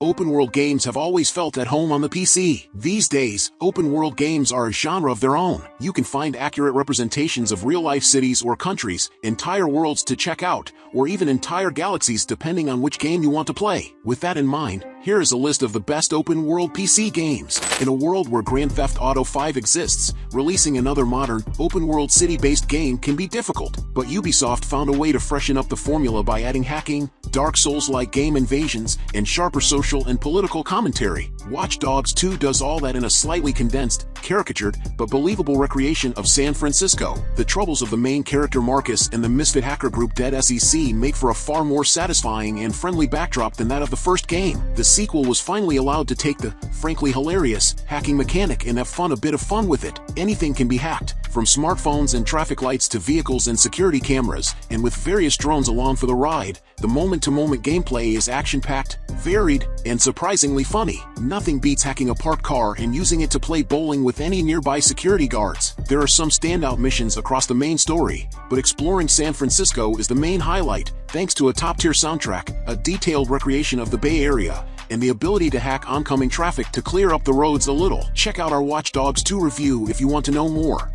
Open-world games have always felt at home on the PC. These days, open-world games are a genre of their own. You can find accurate representations of real-life cities or countries, entire worlds to check out, or even entire galaxies depending on which game you want to play. With that in mind, here is a list of the best open-world PC games. In a world where Grand Theft Auto 5 exists, releasing another modern, open-world city-based game can be difficult. But Ubisoft found a way to freshen up the formula by adding hacking, Dark Souls-like game invasions, and sharper social and political commentary. Watch Dogs 2 does all that in a slightly condensed, caricatured, but believable recreation of San Francisco. The troubles of the main character Marcus and the misfit hacker group Dead SEC make for a far more satisfying and friendly backdrop than that of the first game. The sequel was finally allowed to take the, frankly hilarious, hacking mechanic and have a bit of fun with it. Anything can be hacked, from smartphones and traffic lights to vehicles and security cameras, and with various drones along for the ride, the moment-to-moment gameplay is action-packed, varied, and surprisingly funny. Nothing beats hacking a parked car and using it to play bowling with any nearby security guards. There are some standout missions across the main story, but exploring San Francisco is the main highlight, thanks to a top-tier soundtrack, a detailed recreation of the Bay Area, and the ability to hack oncoming traffic to clear up the roads a little. Check out our Watch Dogs 2 review if you want to know more.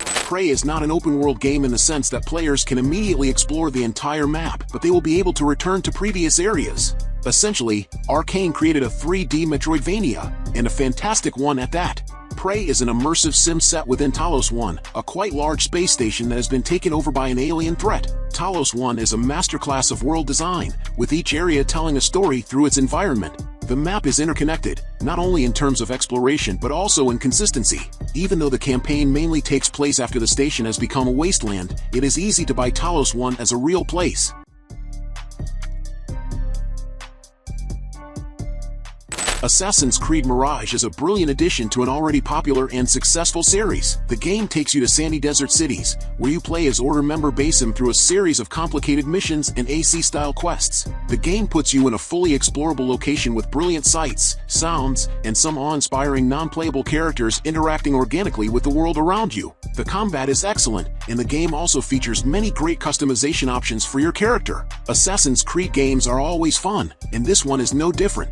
Prey is not an open-world game in the sense that players can immediately explore the entire map, but they will be able to return to previous areas. Essentially, Arcane created a 3D Metroidvania, and a fantastic one at that. Prey is an immersive sim set within Talos 1, a quite large space station that has been taken over by an alien threat. Talos 1 is a masterclass of world design, with each area telling a story through its environment. The map is interconnected, not only in terms of exploration but also in consistency. Even though the campaign mainly takes place after the station has become a wasteland, it is easy to buy Talos 1 as a real place. Assassin's Creed Mirage is a brilliant addition to an already popular and successful series. The game takes you to sandy desert cities, where you play as Order member Basim through a series of complicated missions and AC-style quests. The game puts you in a fully explorable location with brilliant sights, sounds, and some awe-inspiring non-playable characters interacting organically with the world around you. The combat is excellent, and the game also features many great customization options for your character. Assassin's Creed games are always fun, and this one is no different.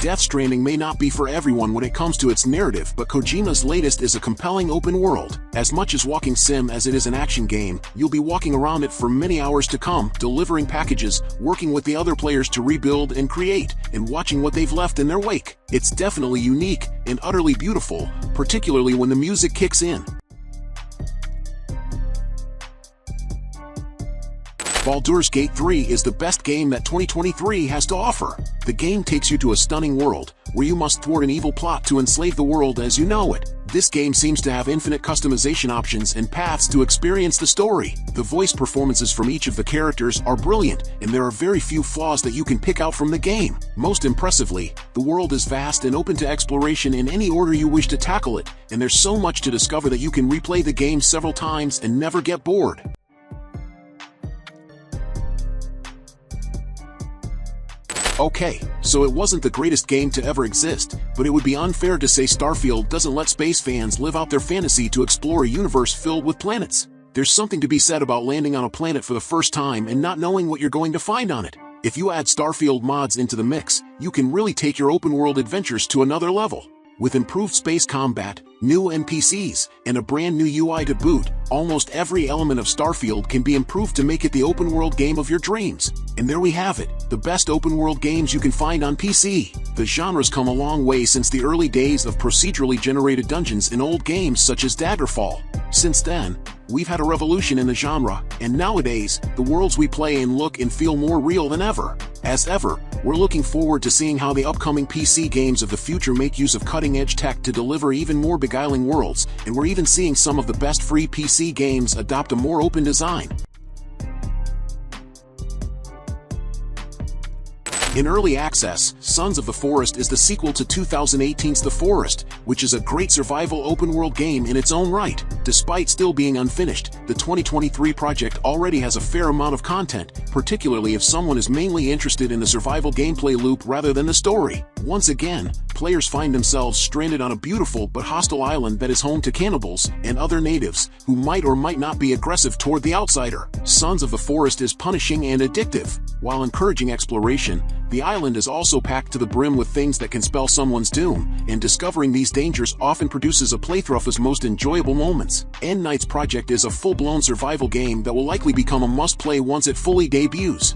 Death Stranding may not be for everyone when it comes to its narrative, but Kojima's latest is a compelling open world. As much as walking sim as it is an action game, you'll be walking around it for many hours to come, delivering packages, working with the other players to rebuild and create, and watching what they've left in their wake. It's definitely unique and utterly beautiful, particularly when the music kicks in. Baldurs Gate 3 is the best game that 2023 has to offer. The game takes you to a stunning world, where you must thwart an evil plot to enslave the world as you know it. This game seems to have infinite customization options and paths to experience the story. The voice performances from each of the characters are brilliant, and there are very few flaws that you can pick out from the game. Most impressively, the world is vast and open to exploration in any order you wish to tackle it, and there's so much to discover that you can replay the game several times and never get bored. Okay, so it wasn't the greatest game to ever exist, but it would be unfair to say Starfield doesn't let space fans live out their fantasy to explore a universe filled with planets. There's something to be said about landing on a planet for the first time and not knowing what you're going to find on it. If you add Starfield mods into the mix, you can really take your open-world adventures to another level. With improved space combat, new NPCs, and a brand new UI to boot, almost every element of Starfield can be improved to make it the open-world game of your dreams. And there we have it, the best open-world games you can find on PC. The genre's come a long way since the early days of procedurally generated dungeons in old games such as Daggerfall. Since then, we've had a revolution in the genre, and nowadays, the worlds we play and look and feel more real than ever. As ever, we're looking forward to seeing how the upcoming PC games of the future make use of cutting-edge tech to deliver even more beguiling worlds, and we're even seeing some of the best free PC games adopt a more open design. In early access, Sons of the Forest is the sequel to 2018's The Forest, which is a great survival open-world game in its own right. Despite still being unfinished, the 2023 project already has a fair amount of content, particularly if someone is mainly interested in the survival gameplay loop rather than the story. Once again, players find themselves stranded on a beautiful but hostile island that is home to cannibals and other natives who might or might not be aggressive toward the outsider. Sons of the Forest is punishing and addictive. While encouraging exploration, the island is also packed to the brim with things that can spell someone's doom, and discovering these dangers often produces a playthrough's most enjoyable moments. End Knight's project is a full-blown survival game that will likely become a must-play once it fully debuts.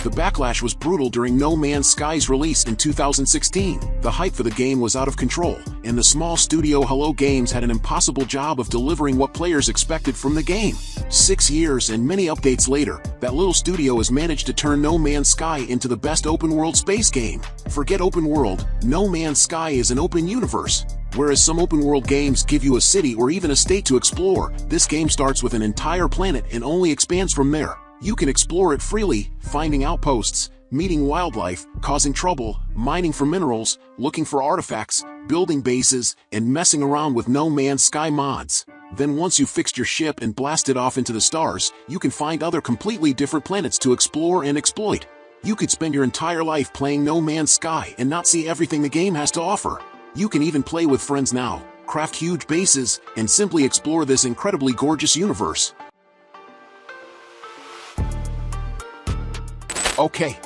The backlash was brutal during No Man's Sky's release in 2016. The hype for the game was out of control, and the small studio Hello Games had an impossible job of delivering what players expected from the game. 6 years and many updates later, that little studio has managed to turn No Man's Sky into the best open-world space game. Forget open world, No Man's Sky is an open universe. Whereas some open-world games give you a city or even a state to explore, this game starts with an entire planet and only expands from there. You can explore it freely, finding outposts, meeting wildlife, causing trouble, mining for minerals, looking for artifacts, building bases, and messing around with No Man's Sky mods. Then once you've fixed your ship and blasted off into the stars, you can find other completely different planets to explore and exploit. You could spend your entire life playing No Man's Sky and not see everything the game has to offer. You can even play with friends now, craft huge bases, and simply explore this incredibly gorgeous universe. Okay,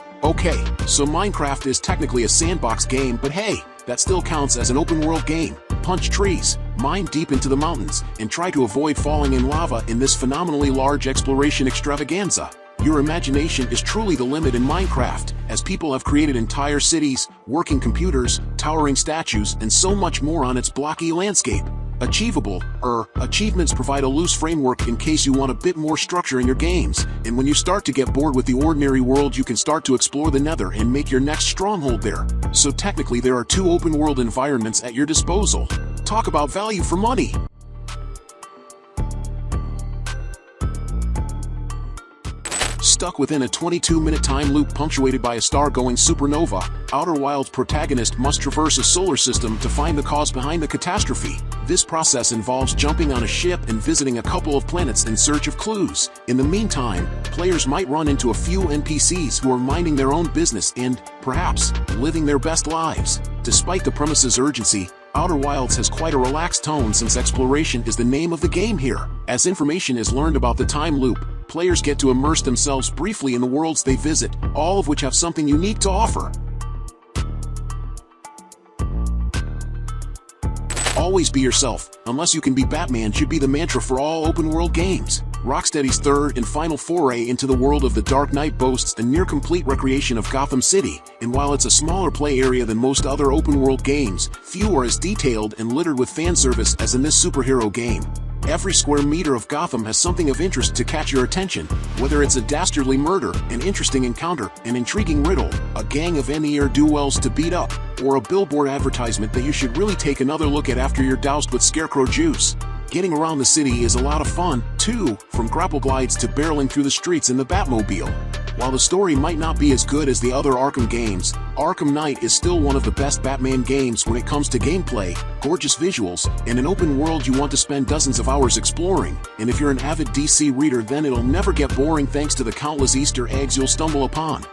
so Minecraft is technically a sandbox game, but hey, that still counts as an open-world game. Punch trees, mine deep into the mountains, and try to avoid falling in lava in this phenomenally large exploration extravaganza. Your imagination is truly the limit in Minecraft, as people have created entire cities, working computers, towering statues, and so much more on its blocky landscape. Achievements provide a loose framework in case you want a bit more structure in your games, and when you start to get bored with the ordinary world, you can start to explore the Nether and make your next stronghold there. So technically there are 2 open-world environments at your disposal. Talk about value for money! Stuck within a 22-minute time loop punctuated by a star-going supernova, Outer Wilds' protagonist must traverse a solar system to find the cause behind the catastrophe. This process involves jumping on a ship and visiting a couple of planets in search of clues. In the meantime, players might run into a few NPCs who are minding their own business and, perhaps, living their best lives. Despite the premise's urgency, Outer Wilds has quite a relaxed tone since exploration is the name of the game here. As information is learned about the time loop, players get to immerse themselves briefly in the worlds they visit, all of which have something unique to offer. Always be yourself, unless you can be Batman should be the mantra for all open-world games. Rocksteady's third and final foray into the world of The Dark Knight boasts a near-complete recreation of Gotham City, and while it's a smaller play area than most other open-world games, few are as detailed and littered with fan service as in this superhero game. Every square meter of Gotham has something of interest to catch your attention, whether it's a dastardly murder, an interesting encounter, an intriguing riddle, a gang of ne'er-do-wells to beat up, or a billboard advertisement that you should really take another look at after you're doused with scarecrow juice. Getting around the city is a lot of fun, too, from grapple glides to barreling through the streets in the Batmobile. While the story might not be as good as the other Arkham games, Arkham Knight is still one of the best Batman games when it comes to gameplay, gorgeous visuals, and an open world you want to spend dozens of hours exploring. And if you're an avid DC reader, then it'll never get boring thanks to the countless Easter eggs you'll stumble upon.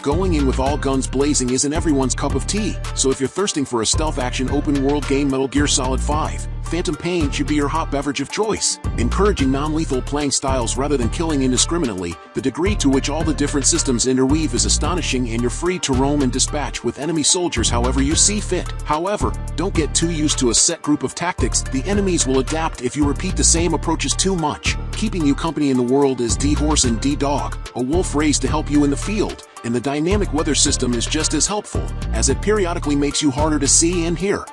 Going in with all guns blazing isn't everyone's cup of tea, so if you're thirsting for a stealth-action open-world game, Metal Gear Solid 5, Phantom Pain should be your hot beverage of choice. Encouraging non-lethal playing styles rather than killing indiscriminately, the degree to which all the different systems interweave is astonishing, and you're free to roam and dispatch with enemy soldiers however you see fit. However, don't get too used to a set group of tactics. The enemies will adapt if you repeat the same approaches too much. Keeping you company in the world is D-Horse and D-Dog, a wolf raised to help you in the field, and the dynamic weather system is just as helpful, as it periodically makes you harder to see and hear.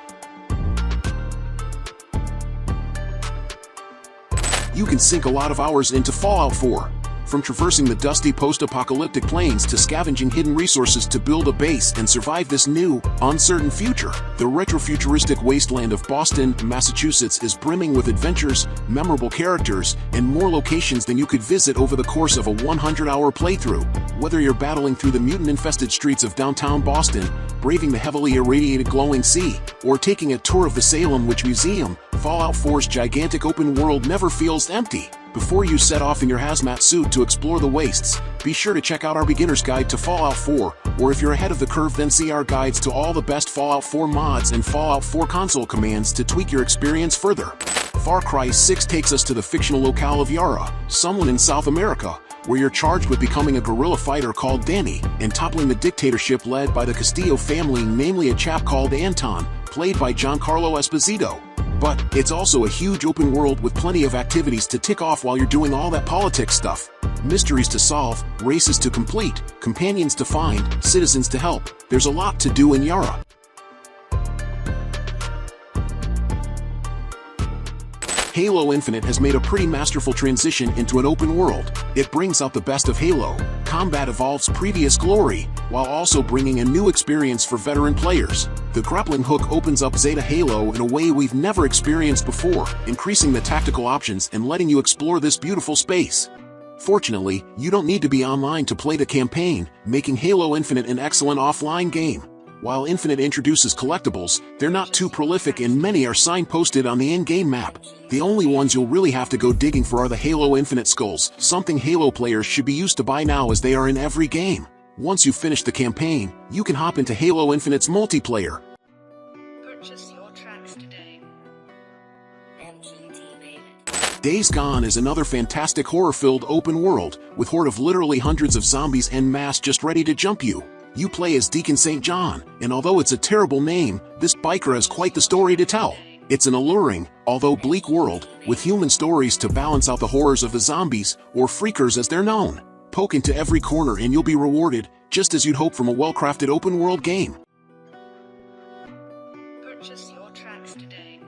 You can sink a lot of hours into Fallout 4. From traversing the dusty post-apocalyptic plains to scavenging hidden resources to build a base and survive this new, uncertain future, the retrofuturistic wasteland of Boston, Massachusetts is brimming with adventures, memorable characters, and more locations than you could visit over the course of a 100-hour playthrough. Whether you're battling through the mutant-infested streets of downtown Boston, braving the heavily irradiated glowing sea, or taking a tour of the Salem Witch Museum, Fallout 4's gigantic open world never feels empty. Before you set off in your hazmat suit to explore the wastes, be sure to check out our beginner's guide to Fallout 4, or if you're ahead of the curve then see our guides to all the best Fallout 4 mods and Fallout 4 console commands to tweak your experience further. Far Cry 6 takes us to the fictional locale of Yara, someone in South America, where you're charged with becoming a guerrilla fighter called Danny, and toppling the dictatorship led by the Castillo family, namely a chap called Anton, played by Giancarlo Esposito. But it's also a huge open world with plenty of activities to tick off while you're doing all that politics stuff. Mysteries to solve, races to complete, companions to find, citizens to help. There's a lot to do in Yara. Halo Infinite has made a pretty masterful transition into an open world. It brings out the best of Halo, combat evolves previous glory, while also bringing a new experience for veteran players. The grappling hook opens up Zeta Halo in a way we've never experienced before, increasing the tactical options and letting you explore this beautiful space. Fortunately, you don't need to be online to play the campaign, making Halo Infinite an excellent offline game. While Infinite introduces collectibles, they're not too prolific and many are signposted on the in-game map. The only ones you'll really have to go digging for are the Halo Infinite skulls, something Halo players should be used to by now as they are in every game. Once you've finished the campaign, you can hop into Halo Infinite's multiplayer. Purchase your tracks today. Days Gone is another fantastic horror-filled open world, with horde of literally hundreds of zombies en masse just ready to jump you. You play as Deacon St. John, and although it's a terrible name, this biker has quite the story to tell. It's an alluring, although bleak world, with human stories to balance out the horrors of the zombies, or freakers as they're known. Poke into every corner and you'll be rewarded, just as you'd hope from a well-crafted open-world game. Purchase your tracks today.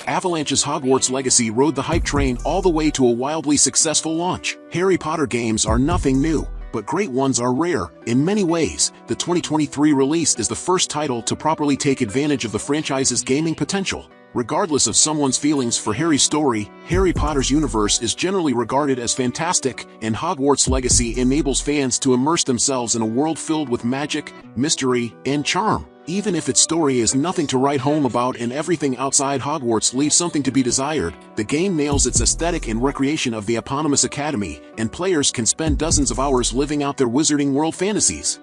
Avalanche's Hogwarts Legacy rode the hype train all the way to a wildly successful launch. Harry Potter games are nothing new, but great ones are rare. In many ways, the 2023 release is the first title to properly take advantage of the franchise's gaming potential. Regardless of someone's feelings for Harry's story, Harry Potter's universe is generally regarded as fantastic, and Hogwarts Legacy enables fans to immerse themselves in a world filled with magic, mystery, and charm. Even if its story is nothing to write home about and everything outside Hogwarts leaves something to be desired, the game nails its aesthetic and recreation of the eponymous academy, and players can spend dozens of hours living out their wizarding world fantasies.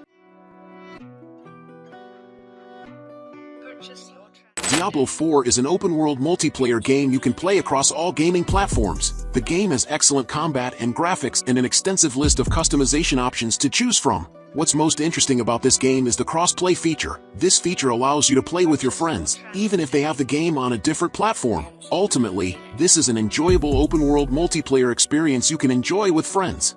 Purchase your tracks. Diablo IV is an open-world multiplayer game you can play across all gaming platforms. The game has excellent combat and graphics and an extensive list of customization options to choose from. What's most interesting about this game is the cross-play feature. This feature allows you to play with your friends, even if they have the game on a different platform. Ultimately, this is an enjoyable open-world multiplayer experience you can enjoy with friends.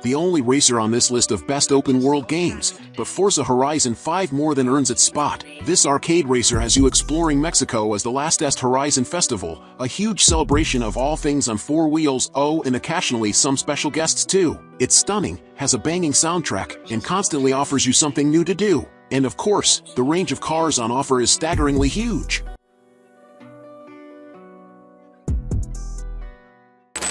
The only racer on this list of best open-world games, but Forza Horizon 5 more than earns its spot. This arcade racer has you exploring Mexico as the lastest Horizon Festival, a huge celebration of all things on four wheels, and occasionally some special guests too. It's stunning, has a banging soundtrack, and constantly offers you something new to do. And of course, the range of cars on offer is staggeringly huge.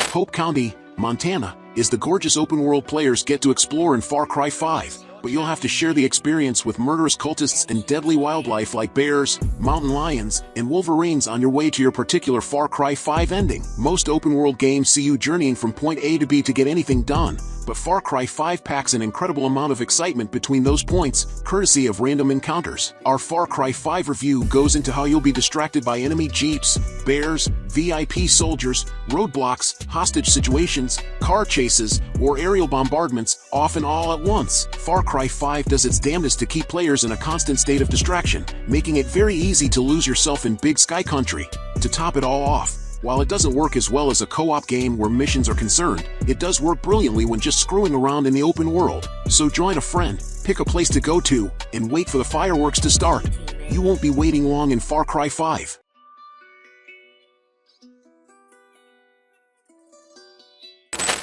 Hope County, Montana, is the gorgeous open-world players get to explore in Far Cry 5, but you'll have to share the experience with murderous cultists and deadly wildlife like bears, mountain lions, and wolverines on your way to your particular Far Cry 5 ending. Most open-world games see you journeying from point A to B to get anything done, but Far Cry 5 packs an incredible amount of excitement between those points, courtesy of random encounters. Our Far Cry 5 review goes into how you'll be distracted by enemy jeeps, bears, VIP soldiers, roadblocks, hostage situations, car chases, or aerial bombardments, often all at once. Far Cry 5 does its damnedest to keep players in a constant state of distraction, making it very easy to lose yourself in Big Sky Country. To top it all off, while it doesn't work as well as a co-op game where missions are concerned, it does work brilliantly when just screwing around in the open world. So join a friend, pick a place to go to, and wait for the fireworks to start. You won't be waiting long in Far Cry 5.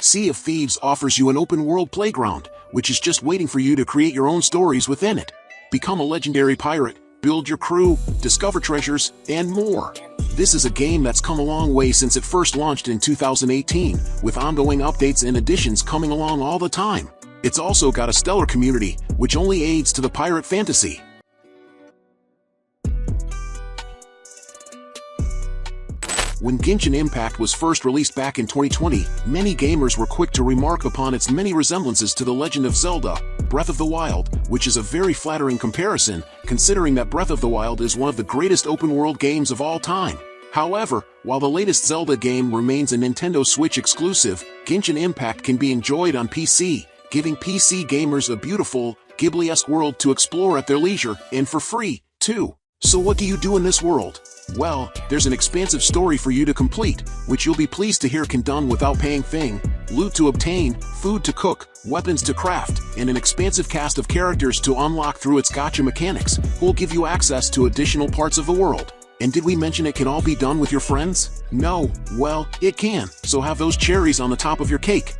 Sea of Thieves offers you an open-world playground, which is just waiting for you to create your own stories within it. Become a legendary pirate, build your crew, discover treasures, and more. This is a game that's come a long way since it first launched in 2018, with ongoing updates and additions coming along all the time. It's also got a stellar community, which only aids to the pirate fantasy. When Genshin Impact was first released back in 2020, many gamers were quick to remark upon its many resemblances to The Legend of Zelda: Breath of the Wild, which is a very flattering comparison, considering that Breath of the Wild is one of the greatest open-world games of all time. However, while the latest Zelda game remains a Nintendo Switch exclusive, Genshin Impact can be enjoyed on PC, giving PC gamers a beautiful, Ghibli-esque world to explore at their leisure, and for free, too. So what do you do in this world? Well, there's an expansive story for you to complete, which you'll be pleased to hear can done without paying thing, loot to obtain, food to cook, weapons to craft, and an expansive cast of characters to unlock through its gacha mechanics, who'll give you access to additional parts of the world. And did we mention it can all be done with your friends? No, well, it can, so have those cherries on the top of your cake.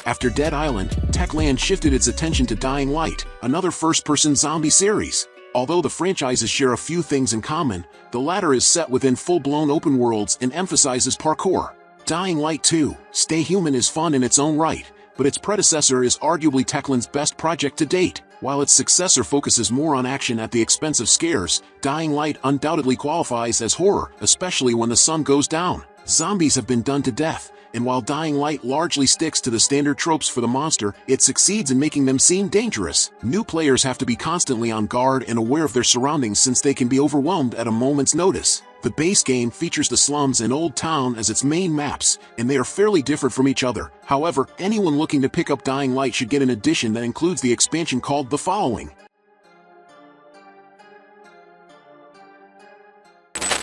After Dead Island, Techland shifted its attention to Dying Light, another first-person zombie series. Although the franchises share a few things in common, the latter is set within full-blown open worlds and emphasizes parkour. Dying Light 2, Stay Human is fun in its own right, but its predecessor is arguably Techland's best project to date. While its successor focuses more on action at the expense of scares, Dying Light undoubtedly qualifies as horror, especially when the sun goes down. Zombies have been done to death, and while Dying Light largely sticks to the standard tropes for the monster, it succeeds in making them seem dangerous. New players have to be constantly on guard and aware of their surroundings since they can be overwhelmed at a moment's notice. The base game features the slums and Old Town as its main maps, and they are fairly different from each other. However, anyone looking to pick up Dying Light should get an edition that includes the expansion called The Following.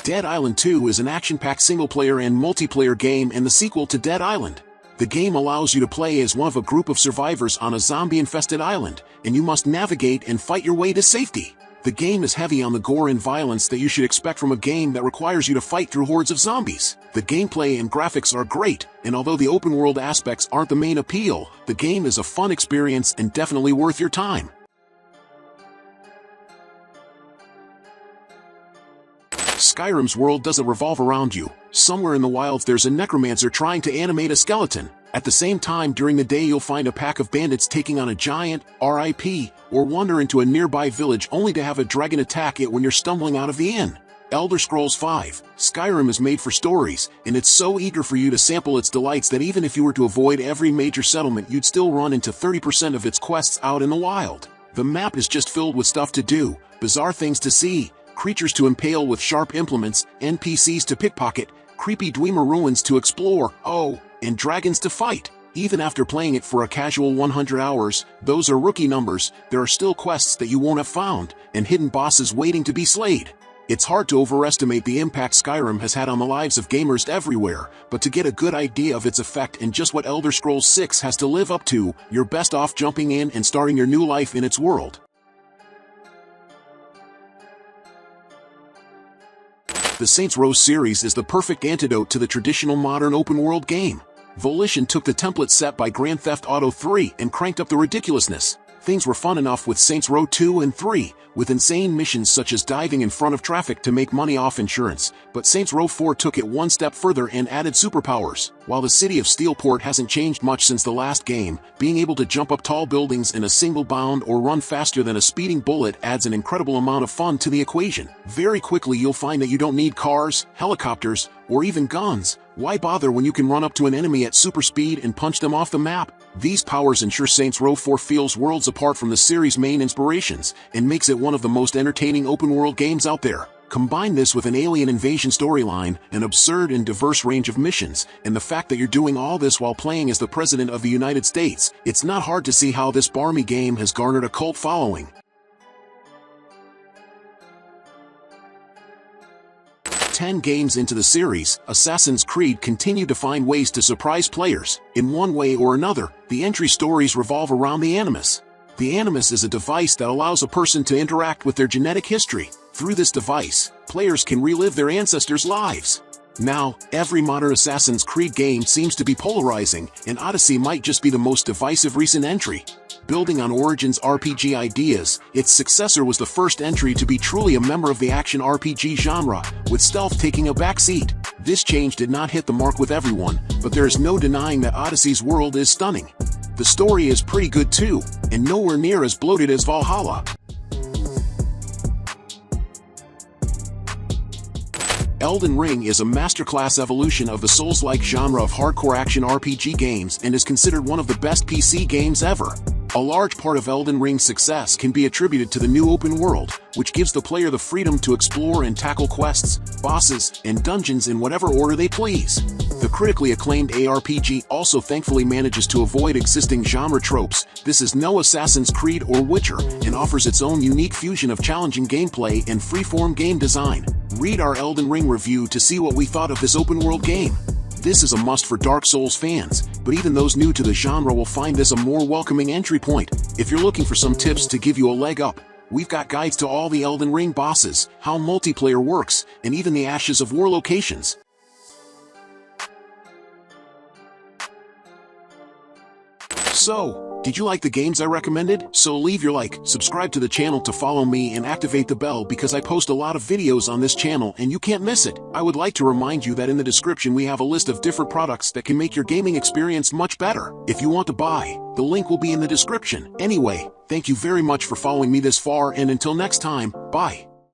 Dead Island 2 is an action-packed single-player and multiplayer game and the sequel to Dead Island. The game allows you to play as one of a group of survivors on a zombie-infested island, and you must navigate and fight your way to safety. The game is heavy on the gore and violence that you should expect from a game that requires you to fight through hordes of zombies. The gameplay and graphics are great, and although the open-world aspects aren't the main appeal, the game is a fun experience and definitely worth your time. Skyrim's world doesn't revolve around you. Somewhere in the wilds there's a necromancer trying to animate a skeleton. At the same time, during the day you'll find a pack of bandits taking on a giant, RIP, or wander into a nearby village only to have a dragon attack it when you're stumbling out of the inn. Elder Scrolls V, Skyrim is made for stories, and it's so eager for you to sample its delights that even if you were to avoid every major settlement you'd still run into 30% of its quests out in the wild. The map is just filled with stuff to do, bizarre things to see, creatures to impale with sharp implements, NPCs to pickpocket, creepy Dwemer ruins to explore, oh, and dragons to fight. Even after playing it for a casual 100 hours, those are rookie numbers, there are still quests that you won't have found, and hidden bosses waiting to be slayed. It's hard to overestimate the impact Skyrim has had on the lives of gamers everywhere, but to get a good idea of its effect and just what Elder Scrolls 6 has to live up to, you're best off jumping in and starting your new life in its world. The Saints Row series is the perfect antidote to the traditional modern open-world game. Volition took the template set by Grand Theft Auto 3 and cranked up the ridiculousness. Things were fun enough with Saints Row 2 and 3, with insane missions such as diving in front of traffic to make money off insurance, but Saints Row 4 took it one step further and added superpowers. While the city of Steelport hasn't changed much since the last game, being able to jump up tall buildings in a single bound or run faster than a speeding bullet adds an incredible amount of fun to the equation. Very quickly you'll find that you don't need cars, helicopters, or even guns. Why bother when you can run up to an enemy at super speed and punch them off the map? These powers ensure Saints Row 4 feels worlds apart from the series' main inspirations, and makes it one of the most entertaining open-world games out there. Combine this with an alien invasion storyline, an absurd and diverse range of missions, and the fact that you're doing all this while playing as the President of the United States, it's not hard to see how this barmy game has garnered a cult following. 10 games into the series, Assassin's Creed continued to find ways to surprise players. In one way or another, the entry stories revolve around the Animus. The Animus is a device that allows a person to interact with their genetic history. Through this device, players can relive their ancestors' lives. Now, every modern Assassin's Creed game seems to be polarizing, and Odyssey might just be the most divisive recent entry. Building on Origin's RPG ideas, its successor was the first entry to be truly a member of the action RPG genre, with stealth taking a backseat. This change did not hit the mark with everyone, but there is no denying that Odyssey's world is stunning. The story is pretty good too, and nowhere near as bloated as Valhalla. Elden Ring is a masterclass evolution of the Souls-like genre of hardcore action RPG games and is considered one of the best PC games ever. A large part of Elden Ring's success can be attributed to the new open world, which gives the player the freedom to explore and tackle quests, bosses, and dungeons in whatever order they please. The critically acclaimed ARPG also thankfully manages to avoid existing genre tropes. This is no Assassin's Creed or Witcher, and offers its own unique fusion of challenging gameplay and freeform game design. Read our Elden Ring review to see what we thought of this open-world game. This is a must for Dark Souls fans, but even those new to the genre will find this a more welcoming entry point. If you're looking for some tips to give you a leg up, we've got guides to all the Elden Ring bosses, how multiplayer works, and even the Ashes of War locations. So, did you like the games I recommended? So leave your like, subscribe to the channel to follow me, and activate the bell because I post a lot of videos on this channel and you can't miss it. I would like to remind you that in the description we have a list of different products that can make your gaming experience much better. If you want to buy, the link will be in the description. Anyway, thank you very much for following me this far, and until next time, bye.